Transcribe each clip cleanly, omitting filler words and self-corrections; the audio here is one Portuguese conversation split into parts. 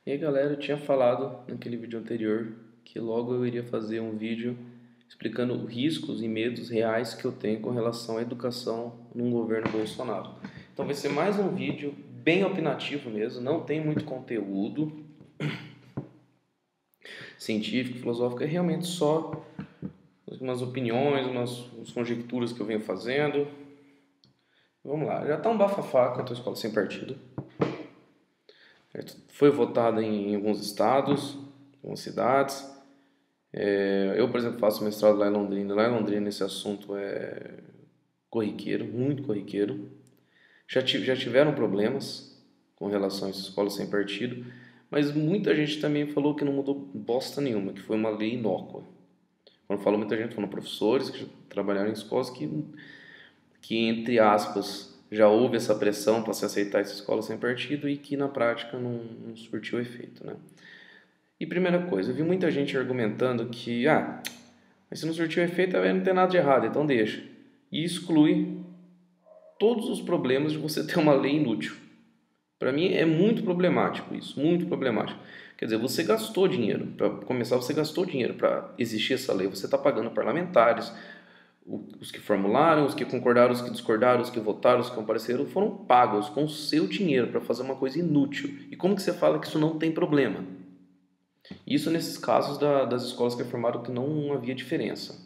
E aí galera, eu tinha falado naquele vídeo anterior que logo eu iria fazer um vídeo explicando riscos e medos reais que eu tenho com relação à educação num governo Bolsonaro. Então vai ser mais um vídeo bem opinativo mesmo, não tem muito conteúdo científico, filosófico, é realmente só umas opiniões, umas conjecturas que eu venho fazendo. Vamos lá, já tá um bafafá quanto à escola sem partido. Foi votada em alguns estados, algumas cidades. Eu, por exemplo, faço mestrado lá em Londrina. Lá em Londrina esse assunto é corriqueiro, muito corriqueiro. Já tiveram problemas com relação a essa escola sem partido, mas muita gente também falou que não mudou bosta nenhuma, que foi uma lei inócua. Quando falo muita gente, foram professores que trabalharam em escolas que entre aspas, já houve essa pressão para se aceitar essa escola sem partido e que na prática não surtiu efeito, né? E primeira coisa, eu vi muita gente argumentando que, mas se não surtiu efeito, não tem nada de errado, então deixa. E exclui todos os problemas de você ter uma lei inútil. Para mim é muito problemático isso, muito problemático. Quer dizer, você gastou dinheiro, para começar, você gastou dinheiro para existir essa lei, você está pagando parlamentares, os que formularam, os que concordaram, os que discordaram, os que votaram, os que compareceram, foram pagos com o seu dinheiro para fazer uma coisa inútil. E como que você fala que isso não tem problema? Isso nesses casos das escolas que afirmaram que não havia diferença.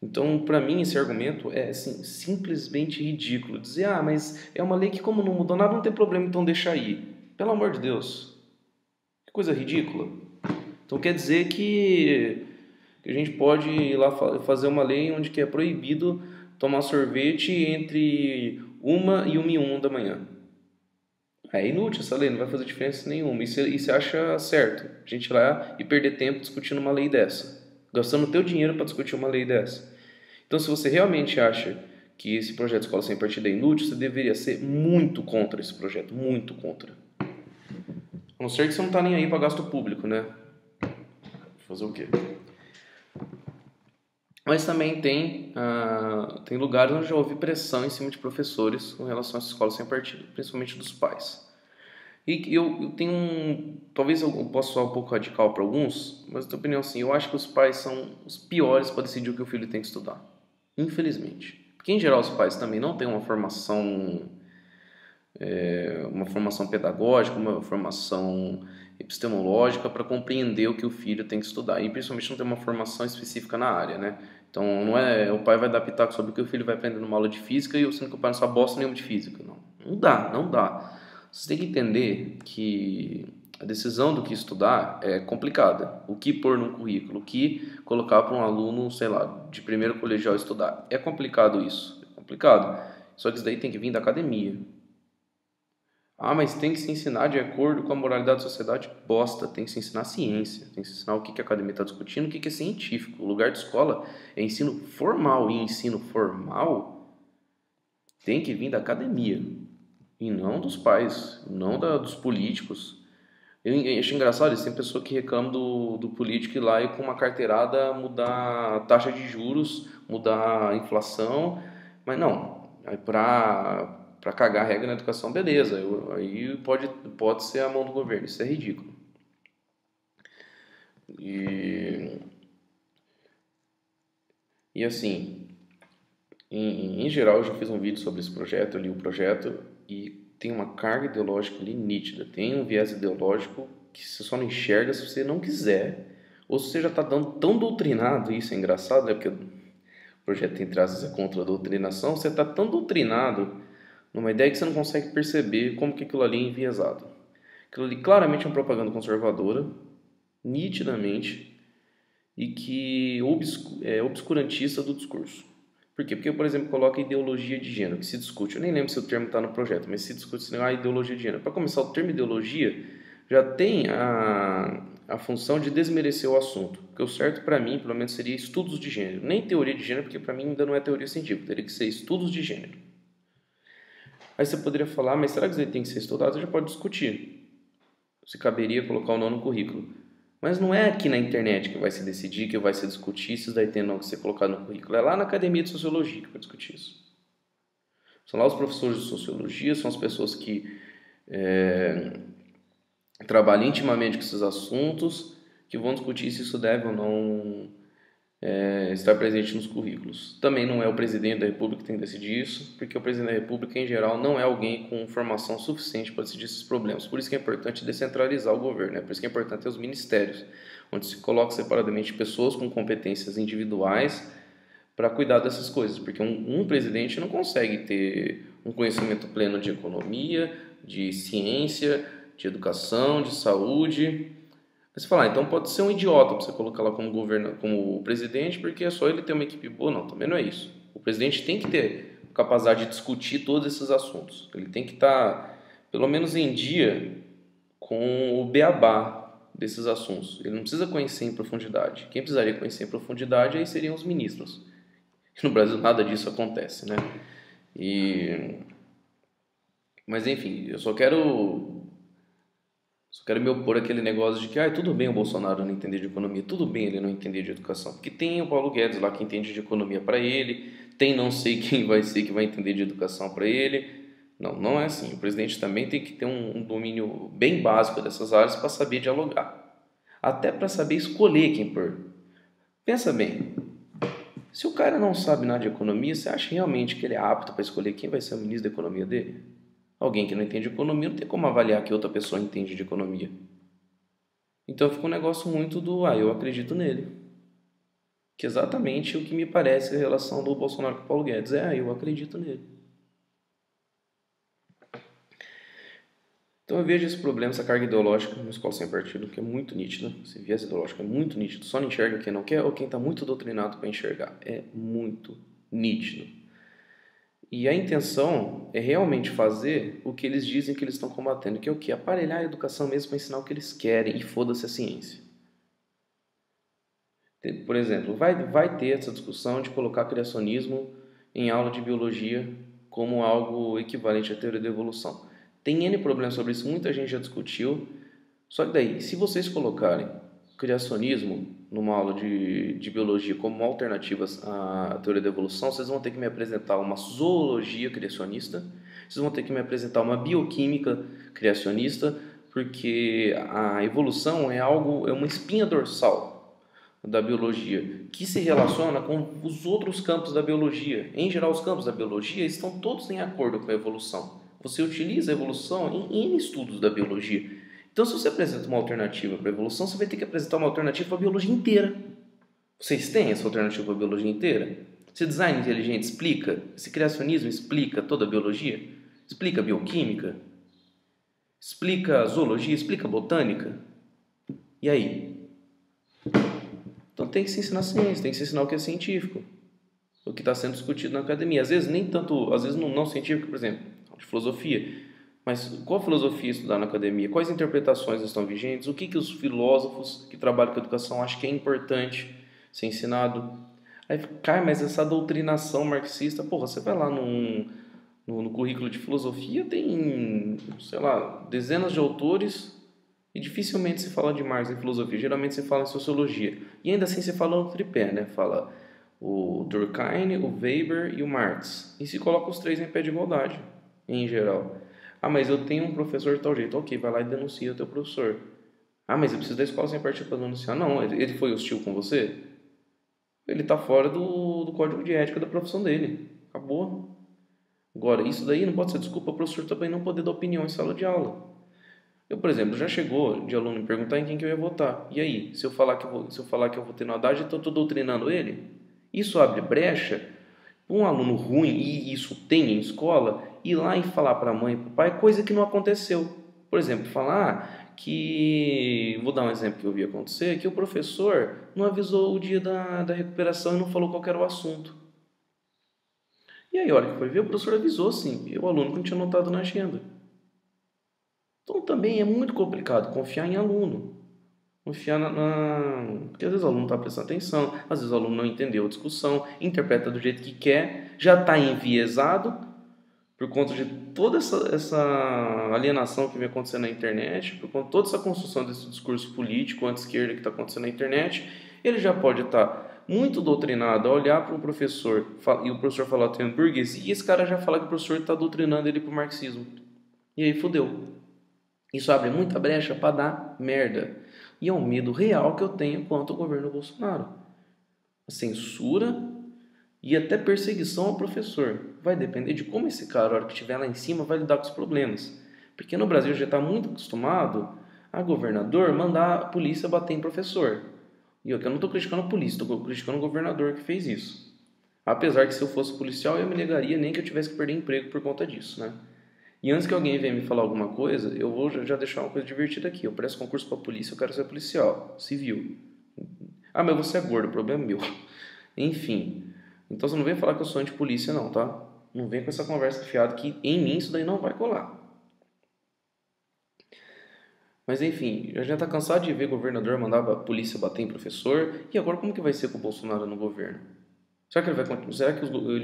Então, para mim, esse argumento é assim, simplesmente ridículo. Dizer, mas é uma lei que como não mudou nada, não tem problema, então deixa aí. Pelo amor de Deus. Que coisa ridícula. Então quer dizer que a gente pode ir lá fazer uma lei onde que é proibido tomar sorvete entre 1h e 1h01 da manhã. É inútil essa lei, não vai fazer diferença nenhuma. E você acha certo a gente ir lá e perder tempo discutindo uma lei dessa? Gastando o teu dinheiro para discutir uma lei dessa. Então, se você realmente acha que esse projeto de escola sem partido é inútil, você deveria ser muito contra esse projeto, muito contra. A não ser que você não está nem aí para gasto público, né? Fazer o quê? Mas também tem lugares onde já houve pressão em cima de professores com relação a essa escola sem partido, principalmente dos pais. E eu tenho talvez eu possa soar um pouco radical para alguns, mas na minha opinião, assim, eu acho que os pais são os piores para decidir o que o filho tem que estudar. Infelizmente. Porque, em geral, os pais também não têm uma formação pedagógica, uma formação epistemológica para compreender o que o filho tem que estudar. E, principalmente, não tem uma formação específica na área, né? Então, não é o pai vai dar pitaco sobre o que o filho vai aprender numa aula de física e eu sendo que o pai não sabe bosta nenhuma de física. Não dá, não dá. Você tem que entender que a decisão do que estudar é complicada. O que pôr num currículo, o que colocar para um aluno, sei lá, de primeiro colegial estudar. É complicado isso, é complicado. Só que isso daí tem que vir da academia. Mas tem que se ensinar de acordo com a moralidade da sociedade? Bosta, tem que se ensinar ciência, tem que se ensinar o que a academia está discutindo, o que é científico. O lugar de escola é ensino formal, e ensino formal tem que vir da academia, e não dos pais, não dos políticos. Eu acho engraçado isso, tem pessoa que reclama do político ir lá e com uma carteirada mudar a taxa de juros, mudar a inflação, mas não, aí para cagar a regra na educação, beleza, aí pode ser a mão do governo, isso é ridículo. E assim, em geral eu já fiz um vídeo sobre esse projeto, eu li o projeto e tem uma carga ideológica ali nítida, tem um viés ideológico que você só não enxerga se você não quiser, ou se você já está tão doutrinado, isso é engraçado, né? Porque o projeto, entre aspas, é contra a doutrinação, você está tão doutrinado numa ideia que você não consegue perceber como que aquilo ali é enviesado. Aquilo ali claramente é uma propaganda conservadora, nitidamente, e que é obscurantista do discurso. Por quê? Porque, por exemplo, coloca ideologia de gênero, que se discute. Eu nem lembro se o termo está no projeto, mas se discute a ideologia de gênero. Para começar, o termo ideologia já tem a função de desmerecer o assunto. Porque o certo, para mim, pelo menos, seria estudos de gênero. Nem teoria de gênero, porque para mim ainda não é teoria científica. Teria que ser estudos de gênero. Aí você poderia falar, mas será que ele tem que ser estudado? Você já pode discutir se caberia colocar ou não no currículo. Mas não é aqui na internet que vai se decidir, que vai se discutir se isso daí tem ou não que ser colocado no currículo. É lá na academia de sociologia que vai discutir isso. São lá os professores de sociologia, são as pessoas que trabalha intimamente com esses assuntos, que vão discutir se isso deve ou não estar presente nos currículos. Também não é o presidente da República que tem que decidir isso, porque o presidente da República, em geral, não é alguém com formação suficiente para decidir esses problemas. Por isso que é importante descentralizar o governo, né? Por isso que é importante ter os ministérios, onde se coloca separadamente pessoas com competências individuais para cuidar dessas coisas, porque um presidente não consegue ter um conhecimento pleno de economia, de ciência, de educação, de saúde. Aí você fala, então pode ser um idiota para você colocar lá como presidente, porque é só ele ter uma equipe boa. Não, também não é isso. O presidente tem que ter capacidade de discutir todos esses assuntos. Ele tem que estar, pelo menos em dia, com o beabá desses assuntos. Ele não precisa conhecer em profundidade. Quem precisaria conhecer em profundidade aí seriam os ministros. No Brasil nada disso acontece, né? Mas enfim, eu só quero me opor àquele negócio de que tudo bem o Bolsonaro não entender de economia, tudo bem ele não entender de educação, porque tem o Paulo Guedes lá que entende de economia para ele, tem não sei quem vai ser que vai entender de educação para ele. Não, não é assim. O presidente também tem que ter um domínio bem básico dessas áreas para saber dialogar, até para saber escolher quem pôr. Pensa bem, se o cara não sabe nada de economia, você acha realmente que ele é apto para escolher quem vai ser o ministro da economia dele? Alguém que não entende de economia não tem como avaliar que outra pessoa entende de economia. Então fica um negócio muito do, eu acredito nele. Que é exatamente o que me parece a relação do Bolsonaro com o Paulo Guedes. Eu acredito nele. Então eu vejo esse problema, essa carga ideológica na escola sem partido, que é muito nítida. Esse viés ideológico é muito nítido. Só não enxerga quem não quer ou quem está muito doutrinado para enxergar. É muito nítido. E a intenção é realmente fazer o que eles dizem que eles estão combatendo, que é o quê? Aparelhar a educação mesmo para ensinar o que eles querem e foda-se a ciência. Por exemplo, vai ter essa discussão de colocar criacionismo em aula de biologia como algo equivalente à teoria da evolução. Tem N problemas sobre isso, muita gente já discutiu. Só que daí, se vocês colocarem criacionismo numa aula de biologia como alternativas à teoria da evolução, vocês vão ter que me apresentar uma zoologia criacionista, vocês vão ter que me apresentar uma bioquímica criacionista, porque a evolução é uma espinha dorsal da biologia, que se relaciona com os outros campos da biologia. Em geral, os campos da biologia estão todos em acordo com a evolução. Você utiliza a evolução em N estudos da biologia. Então, se você apresenta uma alternativa para a evolução, você vai ter que apresentar uma alternativa para a biologia inteira. Vocês têm essa alternativa para a biologia inteira? Esse design inteligente explica? Esse criacionismo explica toda a biologia? Explica a bioquímica? Explica a zoologia? Explica a botânica? E aí? Então tem que se ensinar ciência, tem que se ensinar o que é científico, o que está sendo discutido na academia. Às vezes nem tanto, às vezes não científico, por exemplo, de filosofia. Mas qual filosofia estudar na academia? Quais interpretações estão vigentes? O que os filósofos que trabalham com educação acham que é importante ser ensinado? Aí, cara, mas essa doutrinação marxista, porra, você vai lá no currículo de filosofia, tem, sei lá, dezenas de autores e dificilmente se fala de Marx em filosofia, geralmente se fala em sociologia. E ainda assim se fala no tripé, né? Fala o Durkheim, o Weber e o Marx. E se coloca os três em pé de igualdade, em geral. Mas eu tenho um professor de tal jeito. Ok, vai lá e denuncia o teu professor. Mas eu preciso da escola sem partido para denunciar. Não, ele foi hostil com você? Ele está fora do código de ética da profissão dele. Acabou. Agora, isso daí não pode ser desculpa para o professor também não poder dar opinião em sala de aula. Eu, por exemplo, já chegou de aluno me perguntar em quem que eu ia votar. E aí, se eu falar que eu votei no Haddad, então eu estou doutrinando ele? Isso abre brecha para um aluno ruim, e isso tem em escola, ir lá e falar para a mãe e para o pai coisa que não aconteceu. Por exemplo, falar que... Vou dar um exemplo que eu vi acontecer, que o professor não avisou o dia da recuperação e não falou qual era o assunto. E aí, a hora que foi ver, o professor avisou sim, e o aluno não tinha anotado na agenda. Então também é muito complicado confiar em aluno. Confiar porque às vezes o aluno não está prestando atenção, às vezes o aluno não entendeu a discussão, interpreta do jeito que quer, já está enviesado por conta de toda essa alienação que vem acontecendo na internet, por conta de toda essa construção desse discurso político anti-esquerda que está acontecendo na internet. Ele já pode estar muito doutrinado a olhar para um professor e o professor falar que tem burguesia, e esse cara já fala que o professor está doutrinando ele para o marxismo. E aí fodeu. Isso abre muita brecha para dar merda. E é um medo real que eu tenho quanto ao governo Bolsonaro. A censura e até perseguição ao professor. Vai depender de como esse cara, a hora que estiver lá em cima, vai lidar com os problemas. Porque no Brasil já está muito acostumado a governador mandar a polícia bater em professor. E eu não estou criticando a polícia, estou criticando o governador que fez isso. Apesar que se eu fosse policial, eu me negaria nem que eu tivesse que perder emprego por conta disso, né? E antes que alguém venha me falar alguma coisa, eu vou já deixar uma coisa divertida aqui. Eu presto concurso para polícia, eu quero ser policial, civil. Ah, mas você é gordo, o problema é meu. Enfim, então você não vem falar que eu sou antipolícia não, tá? Não vem com essa conversa fiada que em mim isso daí não vai colar. Mas enfim, a gente tá cansado de ver governador mandar a polícia bater em professor. E agora como que vai ser com o Bolsonaro no governo? Será que ele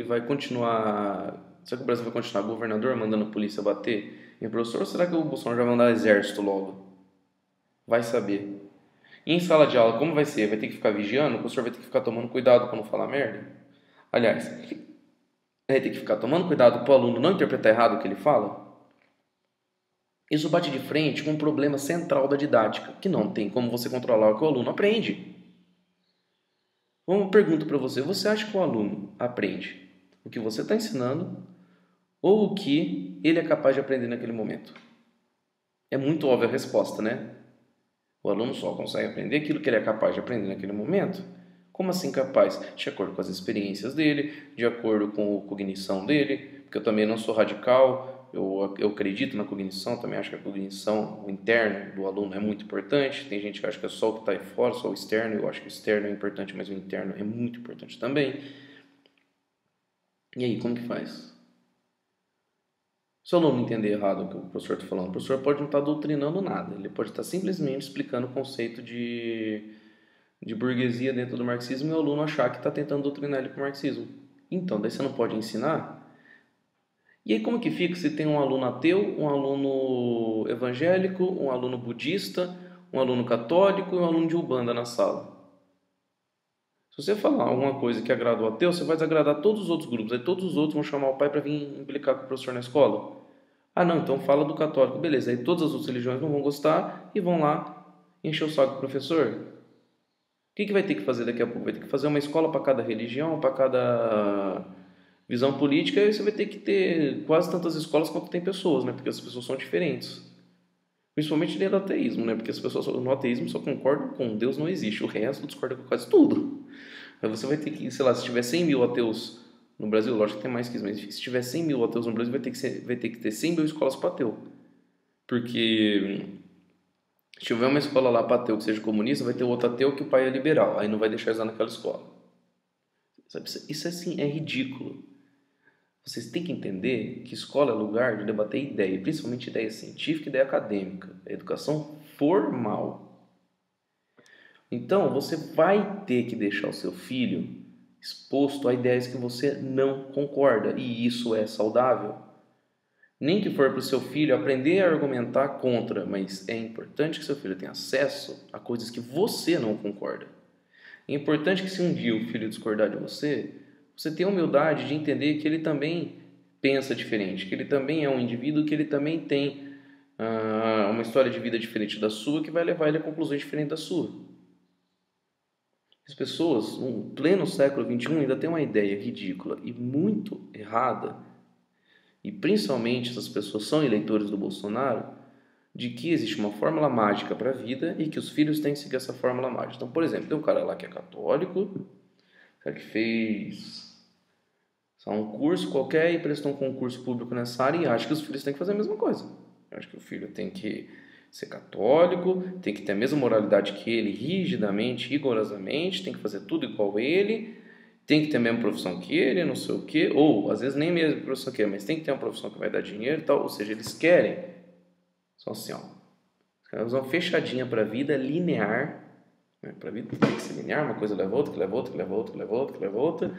vai continuar... Será que o Brasil vai continuar governador mandando a polícia bater em professor? Ou será que o Bolsonaro já vai mandar exército logo? Vai saber. E em sala de aula, como vai ser? Vai ter que ficar vigiando? O professor vai ter que ficar tomando cuidado para não falar merda? Aliás, vai ter que ficar tomando cuidado para o aluno não interpretar errado o que ele fala? Isso bate de frente com um problema central da didática, que não tem como você controlar o que o aluno aprende. Uma pergunta para você: você acha que o aluno aprende o que você está ensinando ou o que ele é capaz de aprender naquele momento? É muito óbvia a resposta, né? O aluno só consegue aprender aquilo que ele é capaz de aprender naquele momento. Como assim capaz? De acordo com as experiências dele, de acordo com a cognição dele, porque eu também não sou radical, eu acredito na cognição, também acho que a cognição, o interno do aluno é muito importante. Tem gente que acha que é só o que está aí fora, só o externo, eu acho que o externo é importante, mas o interno é muito importante também. E aí, como que faz? Se o aluno entender errado o que o professor está falando, o professor pode não estar doutrinando nada, ele pode estar simplesmente explicando o conceito de burguesia dentro do marxismo e o aluno achar que está tentando doutrinar ele para o marxismo. Então, daí você não pode ensinar. E aí como que fica se tem um aluno ateu, um aluno evangélico, um aluno budista, um aluno católico e um aluno de Umbanda na sala? Se você falar alguma coisa que agrada o ateu, você vai desagradar todos os outros grupos. Aí todos os outros vão chamar o pai para vir implicar com o professor na escola. Ah, não, então fala do católico. Beleza, aí todas as outras religiões não vão gostar e vão lá encher o saco do professor. O que vai ter que fazer daqui a pouco? Vai ter que fazer uma escola para cada religião, para cada visão política, e você vai ter que ter quase tantas escolas quanto tem pessoas, né? Porque as pessoas são diferentes. Principalmente dentro do ateísmo, né? Porque as pessoas no ateísmo só concordam com Deus não existe, o resto discorda com quase tudo. Aí você vai ter que, sei lá, se tiver 100 mil ateus no Brasil, lógico que tem mais que isso, mas se tiver 100 mil ateus no Brasil, vai ter que ter 100 mil escolas para ateu. Porque se tiver uma escola lá para ateu que seja comunista, vai ter outro ateu que o pai é liberal, aí não vai deixar usar naquela escola. Isso assim é ridículo. Vocês têm que entender que escola é lugar de debater ideia, principalmente ideia científica e ideia acadêmica, é educação formal. Então, você vai ter que deixar o seu filho exposto a ideias que você não concorda, e isso é saudável. Nem que for para o seu filho aprender a argumentar contra, mas é importante que seu filho tenha acesso a coisas que você não concorda. É importante que se um dia o filho discordar de você, você tenha a humildade de entender que ele também pensa diferente, que ele também é um indivíduo, que ele também tem uma história de vida diferente da sua, que vai levar ele a conclusões diferentes da sua. As pessoas, no pleno século XXI, ainda têm uma ideia ridícula e muito errada, e principalmente essas pessoas são eleitores do Bolsonaro, de que existe uma fórmula mágica para a vida e que os filhos têm que seguir essa fórmula mágica. Então, por exemplo, tem um cara lá que é católico, cara que fez um curso qualquer e prestou um concurso público nessa área e acha que os filhos têm que fazer a mesma coisa. Eu acho que o filho tem que ser católico, tem que ter a mesma moralidade que ele, rigidamente, rigorosamente, tem que fazer tudo igual a ele, tem que ter a mesma profissão que ele, não sei o quê, ou às vezes nem a mesma profissão que ele, mas tem que ter uma profissão que vai dar dinheiro e tal. Ou seja, eles querem, são assim, ó, eles vão fechadinha para a vida, linear, né? Para a vida tem que ser linear, uma coisa leva outra, que leva outra, que leva outra, que leva outra, que leva outra.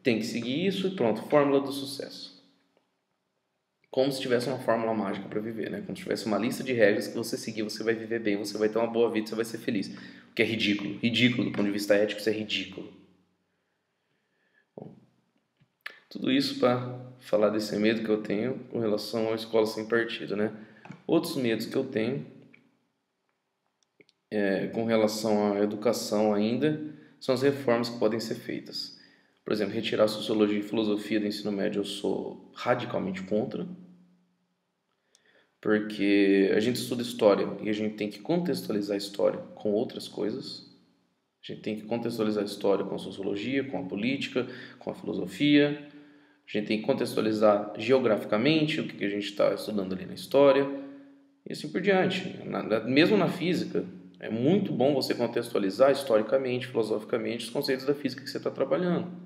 Tem que seguir isso e pronto, fórmula do sucesso. Como se tivesse uma fórmula mágica para viver, né? Como se tivesse uma lista de regras que você seguir, você vai viver bem, você vai ter uma boa vida, você vai ser feliz. O que é ridículo. Ridículo do ponto de vista ético, isso é ridículo. Bom, tudo isso para falar desse medo que eu tenho com relação à escola sem partido, né? Outros medos que eu tenho com relação à educação ainda são as reformas que podem ser feitas. Por exemplo, retirar sociologia e filosofia do ensino médio eu sou radicalmente contra, porque a gente estuda história e a gente tem que contextualizar a história com outras coisas. A gente tem que contextualizar a história com a sociologia, com a política, com a filosofia. A gente tem que contextualizar geograficamente o que a gente está estudando ali na história e assim por diante. Mesmo na física, é muito bom você contextualizar historicamente, filosoficamente, os conceitos da física que você está trabalhando.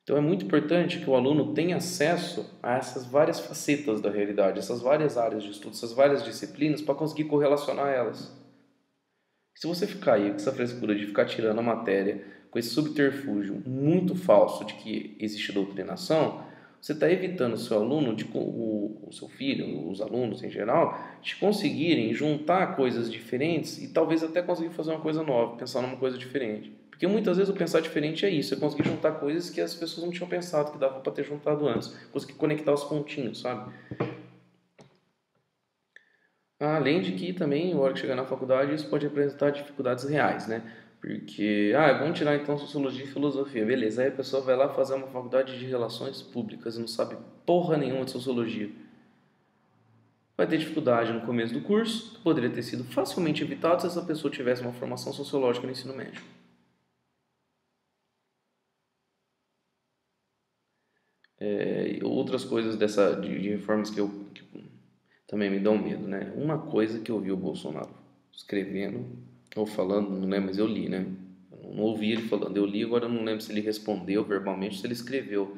Então é muito importante que o aluno tenha acesso a essas várias facetas da realidade, essas várias áreas de estudo, essas várias disciplinas para conseguir correlacionar elas. Se você ficar aí com essa frescura de ficar tirando a matéria com esse subterfúgio muito falso de que existe doutrinação, você está evitando o seu aluno, o seu filho, os alunos em geral, de conseguirem juntar coisas diferentes e talvez até conseguir fazer uma coisa nova, pensar numa coisa diferente. Porque muitas vezes o pensar diferente é isso, é conseguir juntar coisas que as pessoas não tinham pensado que dava para ter juntado antes, conseguir conectar os pontinhos, sabe? Além de que também, na hora que chegar na faculdade, isso pode apresentar dificuldades reais, né? Porque, vamos tirar então sociologia e filosofia, beleza. Aí a pessoa vai lá fazer uma faculdade de relações públicas e não sabe porra nenhuma de sociologia. Vai ter dificuldade no começo do curso, que poderia ter sido facilmente evitado se essa pessoa tivesse uma formação sociológica no ensino médio. E outras coisas de reformas que também me dão medo, né? Uma coisa que eu vi o Bolsonaro escrevendo ou falando, não lembro, mas eu li, né? Eu não ouvi ele falando, eu li, agora eu não lembro se ele respondeu verbalmente, se ele escreveu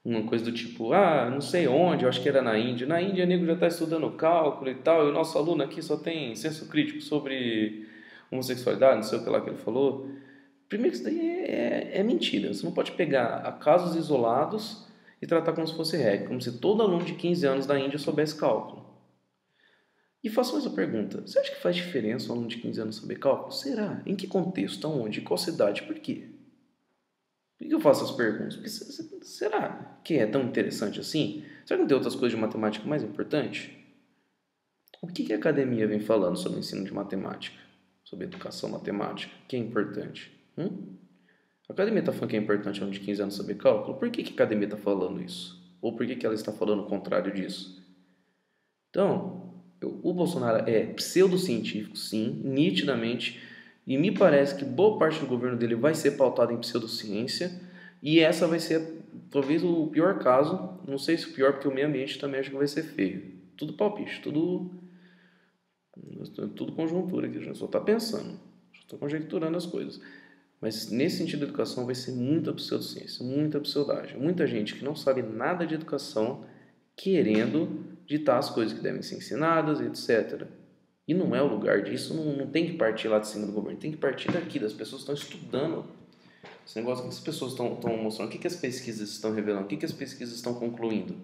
uma coisa do tipo, não sei onde, eu acho que era na Índia. Na Índia, o nego já está estudando cálculo e tal, e o nosso aluno aqui só tem senso crítico sobre homossexualidade, não sei o que lá que ele falou. Primeiro que isso daí é mentira. Você não pode pegar casos isolados e tratar como se fosse regra, como se todo aluno de 15 anos da Índia soubesse cálculo. E faço mais uma pergunta. Você acha que faz diferença um aluno de 15 anos saber cálculo? Será? Em que contexto? Aonde? Em qual cidade? Por quê? Por que eu faço essas perguntas? Porque será que é tão interessante assim? Será que não tem outras coisas de matemática mais importantes? O que a academia vem falando sobre o ensino de matemática? Sobre educação matemática? Que é importante? A academia está falando que é importante aluno de 15 anos saber cálculo? Por que a academia está falando isso? Ou por que ela está falando o contrário disso? Então, o Bolsonaro é pseudocientífico, sim, nitidamente, e me parece que boa parte do governo dele vai ser pautado em pseudociência, e essa vai ser talvez o pior caso, não sei se o pior, porque o meio ambiente também acho que vai ser feio. Tudo palpite, tudo conjuntura aqui, a gente só está pensando, só estou conjecturando as coisas. Mas nesse sentido da educação vai ser muita pseudociência, muita pseudagem. Muita gente que não sabe nada de educação querendo ditar as coisas que devem ser ensinadas, etc. E não é o lugar disso, não tem que partir lá de cima do governo, tem que partir daqui, das pessoas que estão estudando esse negócio. O que as pessoas estão mostrando? O que as pesquisas estão revelando? O que as pesquisas estão concluindo?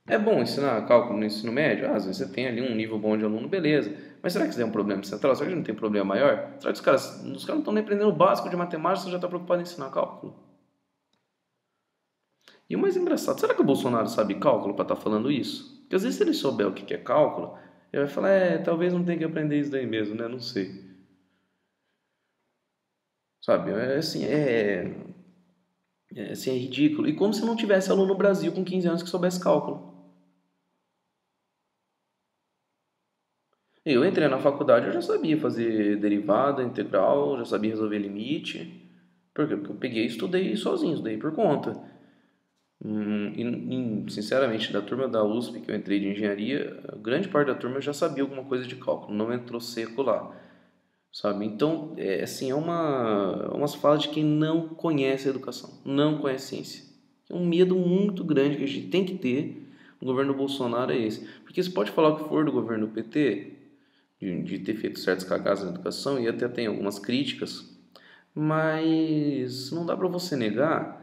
É bom ensinar cálculo no ensino médio? Às vezes você tem ali um nível bom de aluno, beleza. Mas será que isso é um problema central? Será que não tem problema maior? Será que os caras não estão nem aprendendo o básico de matemática, você já está preocupado em ensinar cálculo? E o mais engraçado, será que o Bolsonaro sabe cálculo para estar falando isso? Porque às vezes se ele souber o que é cálculo, ele vai falar, talvez não tenha que aprender isso daí mesmo, né? Não sei. Sabe, assim, é ridículo. E como se não tivesse aluno no Brasil com 15 anos que soubesse cálculo. Eu entrei na faculdade, eu já sabia fazer derivada, integral, já sabia resolver limite. Por quê? Porque eu peguei e estudei sozinho, estudei por conta. Sinceramente, da turma da USP que eu entrei de engenharia, a grande parte da turma já sabia alguma coisa de cálculo, não entrou seco lá, sabe? Então, assim, umas falas de quem não conhece a educação, não conhece ciência. É um medo muito grande que a gente tem que ter no governo Bolsonaro é esse. Porque você pode falar o que for do governo PT, de ter feito certas cagadas na educação, e até tem algumas críticas, mas não dá para você negar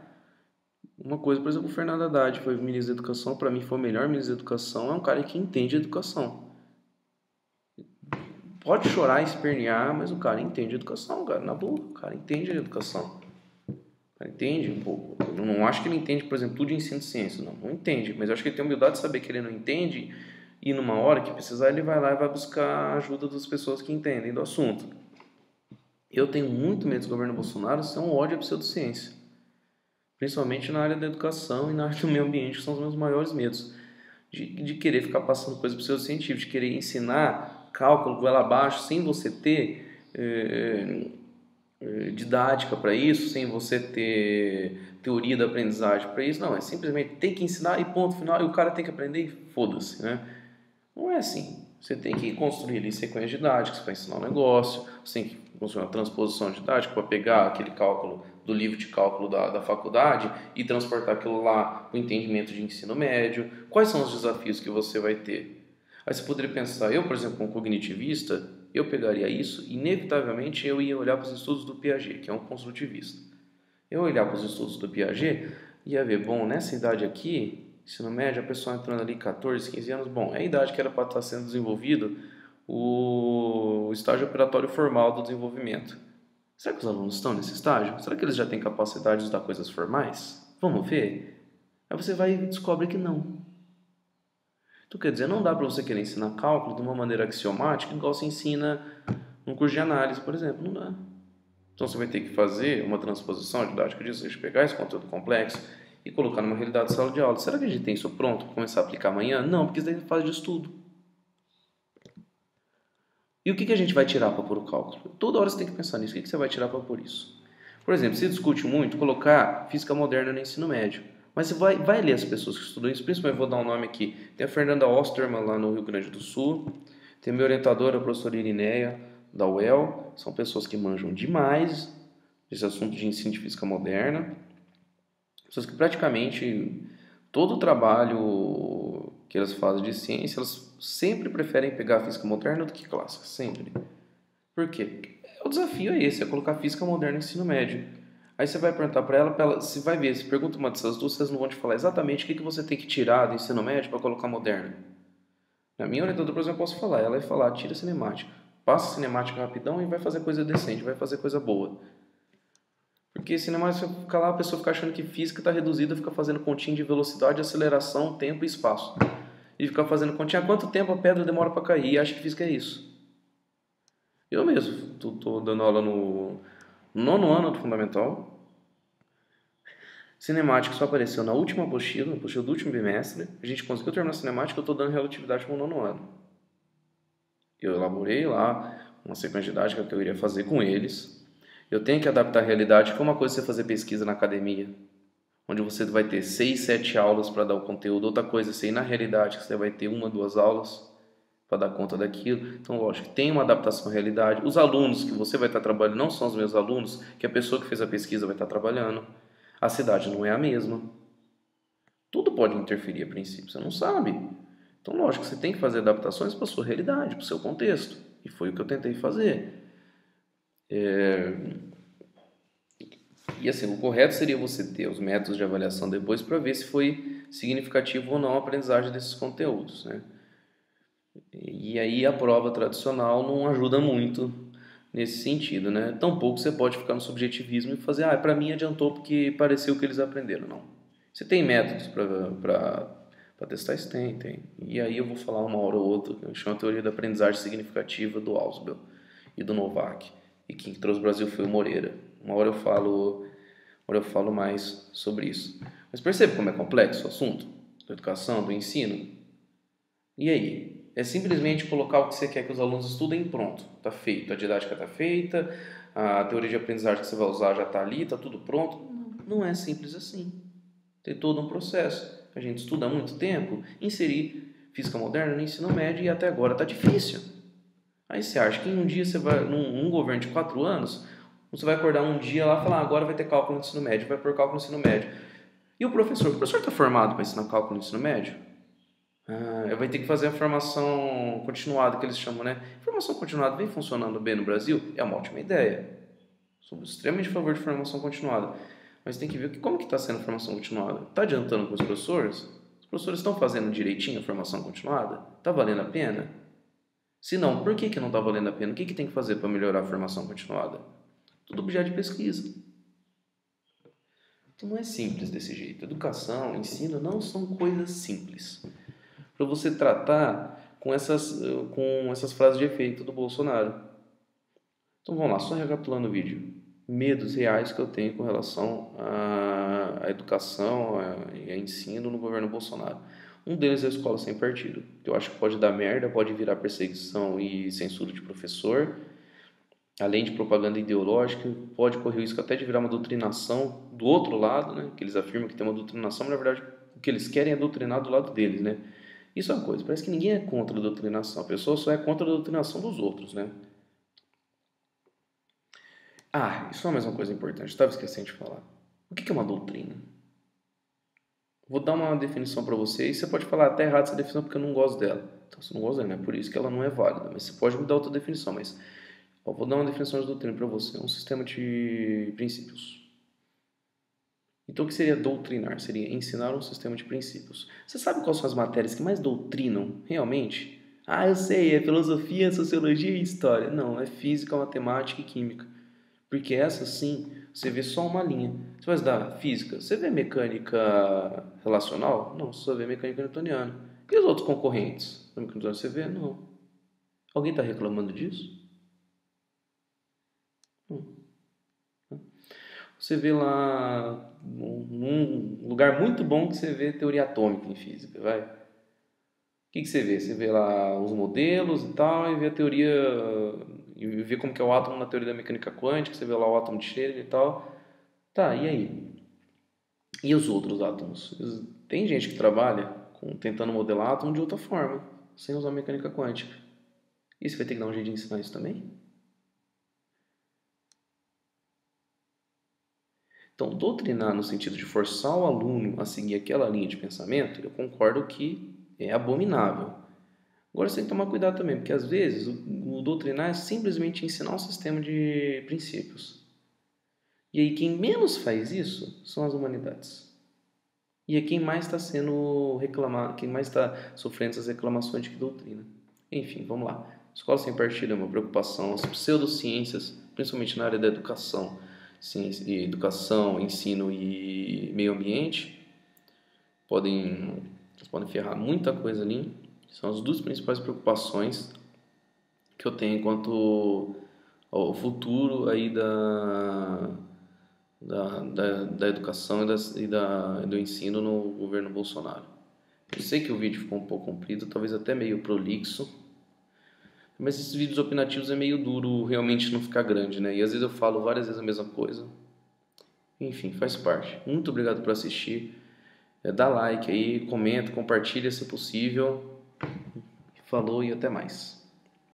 uma coisa. Por exemplo, o Fernando Haddad foi ministro da Educação, para mim foi o melhor ministro da Educação, é um cara que entende educação. Pode chorar, espernear, mas o cara entende educação, cara, na boa, o cara entende a educação. Ele entende um pouco. Eu não acho que ele entende, por exemplo, tudo de ensino de ciência. Não entende. Mas eu acho que ele tem a humildade de saber que ele não entende e numa hora que precisar ele vai lá e vai buscar a ajuda das pessoas que entendem do assunto. Eu tenho muito medo do governo Bolsonaro, isso é um ódio à pseudociência. Principalmente na área da educação e na área do meio ambiente, que são os meus maiores medos. De querer ficar passando coisa pseudocientífica, de querer ensinar cálculo goela abaixo sem você ter didática para isso, sem você ter teoria da aprendizagem para isso. Não, é simplesmente tem que ensinar e ponto final, e o cara tem que aprender e foda-se, né? Não é assim. Você tem que construir ali sequências didáticas para ensinar um negócio, você tem que construir uma transposição didática para pegar aquele cálculo do livro de cálculo da faculdade e transportar aquilo lá para o entendimento de ensino médio. Quais são os desafios que você vai ter? Aí você poderia pensar, eu, por exemplo, como cognitivista, eu pegaria isso e, inevitavelmente, eu ia olhar para os estudos do Piaget, que é um construtivista. Eu olhar para os estudos do Piaget e ia ver, bom, nessa idade aqui, ensino médio, a pessoa entrando ali 14, 15 anos, bom, é a idade que era para estar sendo desenvolvido o estágio operatório formal do desenvolvimento. Será que os alunos estão nesse estágio? Será que eles já têm capacidade de estudar coisas formais? Vamos ver? Aí você vai e descobre que não. Então, quer dizer, não dá para você querer ensinar cálculo de uma maneira axiomática, igual se ensina num curso de análise, por exemplo. Não dá. Então, você vai ter que fazer uma transposição didática disso, seja, pegar esse conteúdo complexo e colocar numa realidade de sala de aula. Será que a gente tem isso pronto para começar a aplicar amanhã? Não, porque isso daí é fase de estudo. E o que a gente vai tirar para pôr o cálculo? Toda hora você tem que pensar nisso. O que você vai tirar para pôr isso? Por exemplo, se discute muito colocar física moderna no ensino médio. Mas você vai ler as pessoas que estudam isso, principalmente vou dar um nome aqui. Tem a Fernanda Osterman lá no Rio Grande do Sul, tem a minha orientadora, a professora Irineia, da UEL, são pessoas que manjam demais desse assunto de ensino de física moderna, pessoas que praticamente todo o trabalho que elas fazem de ciência, elas sempre preferem pegar a física moderna do que clássica, sempre. Por quê? O desafio é esse, é colocar a física moderna no ensino médio. Aí você vai perguntar para ela, você vai ver, se pergunta uma dessas duas, vocês não vão te falar exatamente o que você tem que tirar do ensino médio para colocar moderna. Na minha orientadora, por exemplo, eu posso falar, ela vai falar, tira cinemática, passa cinemática rapidão e vai fazer coisa decente, vai fazer coisa boa. Porque cinemática, você fica lá, a pessoa fica achando que física está reduzida, fica fazendo continha de velocidade, aceleração, tempo e espaço. E fica fazendo continha, quanto tempo a pedra demora para cair, e acha que física é isso. Eu mesmo, estou dando aula no nono ano do fundamental. Cinemática só apareceu na última apostila, na apostila do último bimestre. A gente conseguiu terminar a cinemática, eu estou dando relatividade para o nono ano. Eu elaborei lá uma sequência didática que eu iria fazer com eles. Eu tenho que adaptar a realidade, que é uma coisa você fazer pesquisa na academia, onde você vai ter 6, 7 aulas para dar o conteúdo. Outra coisa, você ir na realidade, que você vai ter 1, 2 aulas para dar conta daquilo. Então, lógico, tem uma adaptação à realidade. Os alunos que você vai estar trabalhando não são os mesmos alunos que a pessoa que fez a pesquisa vai estar trabalhando. A cidade não é a mesma. Tudo pode interferir a princípio, você não sabe. Então, lógico, você tem que fazer adaptações para a sua realidade, para o seu contexto. E foi o que eu tentei fazer. E assim, o correto seria você ter os métodos de avaliação depois para ver se foi significativo ou não a aprendizagem desses conteúdos, né? E aí a prova tradicional não ajuda muito nesse sentido, né? Tampouco você pode ficar no subjetivismo e fazer, para mim adiantou porque pareceu que eles aprenderam. Não. Você tem métodos para testar isso? Tem. E aí eu vou falar uma hora ou outra, eu chamo a teoria da aprendizagem significativa do Ausubel e do Novak. E quem trouxe o Brasil foi o Moreira. Uma hora eu falo mais sobre isso. Mas percebe como é complexo o assunto da educação, do ensino? E aí? É simplesmente colocar o que você quer que os alunos estudem e pronto. Está feito. A didática está feita, a teoria de aprendizagem que você vai usar já está ali, está tudo pronto. Não é simples assim. Tem todo um processo. A gente estuda há muito tempo, inserir física moderna no ensino médio e até agora está difícil. Aí você acha que um dia você vai, num governo de 4 anos, você vai acordar um dia lá e falar, agora vai ter cálculo no ensino médio, vai pôr cálculo no ensino médio. E o professor está formado para ensinar cálculo no ensino médio? Vai ter que fazer a formação continuada, que eles chamam, né? Formação continuada vem funcionando bem no Brasil? É uma ótima ideia. Sou extremamente a favor de formação continuada. Mas tem que ver como que está sendo a formação continuada. Está adiantando com os professores? Os professores estão fazendo direitinho a formação continuada? Está valendo a pena? Se não, por que não está valendo a pena? O que tem que fazer para melhorar a formação continuada? Tudo objeto de pesquisa. Então não é simples desse jeito. Educação, ensino não são coisas simples. Para você tratar com essas frases de efeito do Bolsonaro. Então vamos lá, só recapitulando o vídeo. Medos reais que eu tenho com relação à educação e a ensino no governo Bolsonaro. Um deles é a escola sem partido, que eu acho que pode dar merda, pode virar perseguição e censura de professor, além de propaganda ideológica, pode correr o risco até de virar uma doutrinação do outro lado, né? Que eles afirmam que tem uma doutrinação, mas na verdade o que eles querem é doutrinar do lado deles, né? Isso é uma coisa, parece que ninguém é contra a doutrinação, a pessoa só é contra a doutrinação dos outros, né? Ah, isso é mais uma coisa importante, estava esquecendo de falar. O que é uma doutrina? Vou dar uma definição para você e você pode falar até errado essa definição porque eu não gosto dela. Então, você não gosta dela, não é por isso que ela não é válida, mas você pode me dar outra definição, mas vou dar uma definição de doutrina para você, um sistema de princípios. Então, o que seria doutrinar? Seria ensinar um sistema de princípios. Você sabe quais são as matérias que mais doutrinam realmente? Ah, eu sei, é filosofia, sociologia e história. Não, é física, matemática e química. Porque essa sim, você vê só uma linha. Você vai estudar física, você vê mecânica relacional? Não, você só vê mecânica newtoniana. E os outros concorrentes? Da mecânica newtoniana você vê? Não. Alguém está reclamando disso? Não. Você vê lá num lugar muito bom que você vê teoria atômica em física, vai. O que você vê? Você vê lá os modelos e tal, e vê a teoria, e vê como que é o átomo na teoria da mecânica quântica, você vê lá o átomo de Schrödinger e tal. Tá, e aí? E os outros átomos? Tem gente que trabalha tentando modelar átomo de outra forma, sem usar mecânica quântica. E você vai ter que dar um jeito de ensinar isso também? Então, doutrinar no sentido de forçar o aluno a seguir aquela linha de pensamento, eu concordo que é abominável. Agora você tem que tomar cuidado também, porque às vezes o doutrinar é simplesmente ensinar um sistema de princípios. E aí quem menos faz isso são as humanidades. E é quem mais está sendo reclamado, quem mais está sofrendo essas reclamações de que doutrina. Enfim, vamos lá. Escola sem partido é uma preocupação. As pseudociências, principalmente na área da educação, ciência, educação, ensino e meio ambiente, podem ferrar muita coisa ali. São as duas principais preocupações que eu tenho enquanto ao futuro aí da educação e do ensino no governo Bolsonaro. Eu sei que o vídeo ficou um pouco comprido, talvez até meio prolixo, mas esses vídeos opinativos é meio duro realmente não ficar grande, né? E às vezes eu falo várias vezes a mesma coisa. Enfim, faz parte. Muito obrigado por assistir. Dá like aí, comenta, compartilha se possível. Falou e até mais.